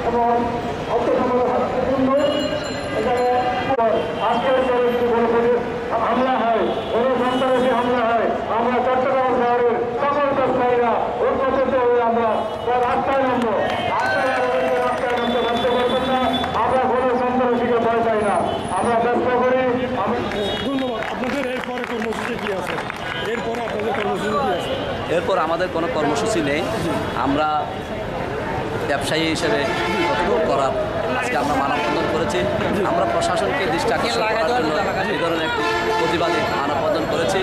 এবং অর্থসংখ্যাজন্য এখানে আজকের পরে যদি কোনো হামলা হয়, কোনো সন্ত্রাসী হামলা হয়, আমরা চট্টগ্রাম শহরের সকল ব্যবসায়ীরা ঐক্যবদ্ধ হয়ে আমরা রাস্তায় নামবো। রাস্তায় নামতে বাধ্য করবেন না। আমরা কোনো সন্ত্রাসীকে ভয় পাই না, আমরা ব্যবসা করি। ধন্যবাদ। আপনাদের এরপরে কর্মসূচি কি আছে? এরপরে আপনাদের কর্মসূচি কি আছে? এরপর আমাদের কোনো কর্মসূচি নেই। আমরা ব্যবসায়ী হিসেবে কতটুকু করার আজকে আমরা মানববন্ধন করেছি। আমরা প্রশাসনকে দৃষ্টি আকর্ষণ করার জন্য এই ধরনের একটি প্রতিবাদে মানববন্ধন করেছি।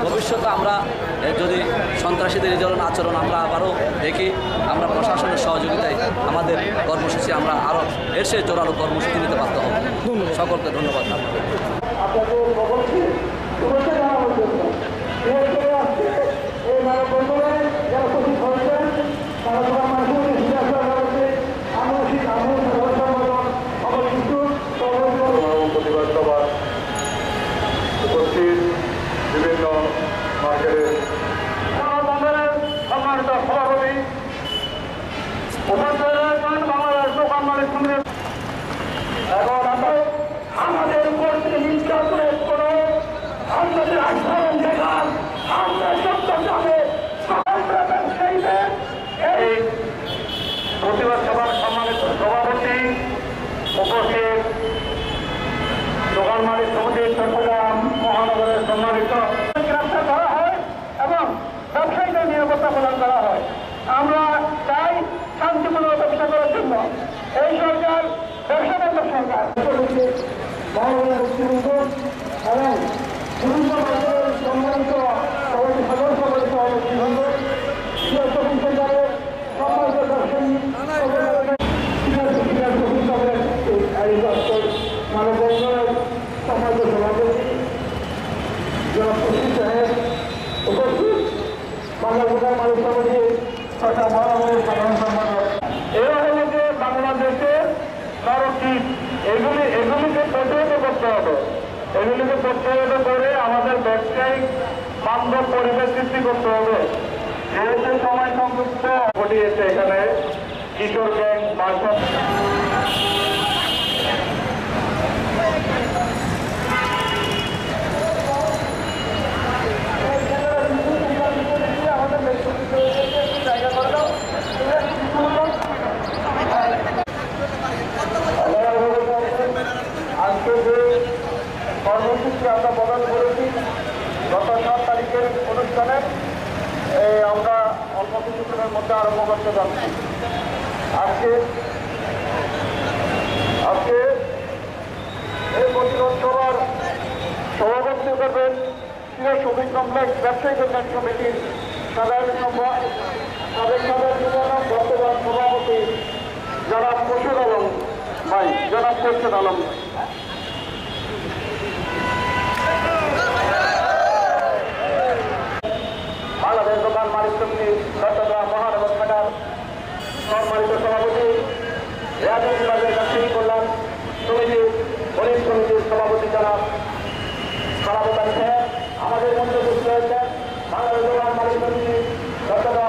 ভবিষ্যতে আমরা যদি সন্ত্রাসীদের এই ধরনের আচরণ আমরা আবারও দেখি, আমরা প্রশাসনের সহযোগিতায় আমাদের কর্মসূচি আমরা আরও এসে জোরালো কর্মসূচি নিতে বাধ্য হব। সকলকে ধন্যবাদ। বিভিন্ন মার্কেটের সম্মানিত সভাপতি বাংলাদেশ দোকান মালিক সমিতি, এখন আমাদের উপর থেকে নির্যাতনের কোনো আমাদের আচরণ দেখান, আমরা চট্টগ্রামে ব্যবসায়ীদের এই প্রতিবাদ সভার সম্মানিত সভাপতি উপস্থিত দোকান মালিক সমিতি চট্টগ্রাম মহানগরের সম্মানিত গ্রেফতার করা হয় এবং ব্যবসায়ীদের নিরাপত্তা প্রদান করা হয়। আমরা চাই শান্তিপূর্ণ ব্যবসা করার জন্য এই সরকার ব্যবসা বান্ধব সরকার মহানগরের মুক্তিবন্ধ এবং বিভিন্ন সম্মানিত সভাপতি সদস্য মুক্তিবন্ধ শপিং সেন্টারের সম্মানিত ব্যবসায়ী মানববন্ধনের সম্মানিত সভাপতি উপস্থিত বাংলাদেশের মালিক সমিতি তথা মহানগরের সাধারণ সম্পাদক। এরা হলো যে বাংলাদেশের নরকীট, এগুলিকে প্রতিহত করতে হবে। এগুলিকে প্রতিহত করে আমাদের ব্যবসায়িক বান্ধব পরিবেশ সৃষ্টি করতে হবে। যেহেতু সময় সংযুক্ত ঘটিয়েছে এখানে কিশোর গ্যাং মার্শাল আজকে যে কর্মসূচি আমরা প্রদান করেছি গত 7 তারিখের অনুষ্ঠানে আমরা অল্প কিছুদিনের মধ্যে আরম্ভ করতে যাচ্ছি। আজকে এই প্রতিরোধ সভার সভাপতি করবেন শপিং কমপ্লেক্স ব্যবসায়ী কল্যাণ কমিটির সাধারণ সাবেক বর্তমান সভাপতি জনাব খোরশেদ আলম ভাই, জনাব খোরশেদ আলম। বাংলাদেশ দোকান মালিক সমিতি চট্টগ্রাম মহানগর শাখার সম্মানিত সভাপতি, রাজু বিভাগের ব্যবসায়ী কল্যাণ সমিতি গণিত সমিতির সভাপতি জনাব সালাবত আলী সাহেব আমাদের মধ্যে উপস্থিত হয়েছেন। বাংলাদেশ দোকান মালিক সমিতি চট্টগ্রাম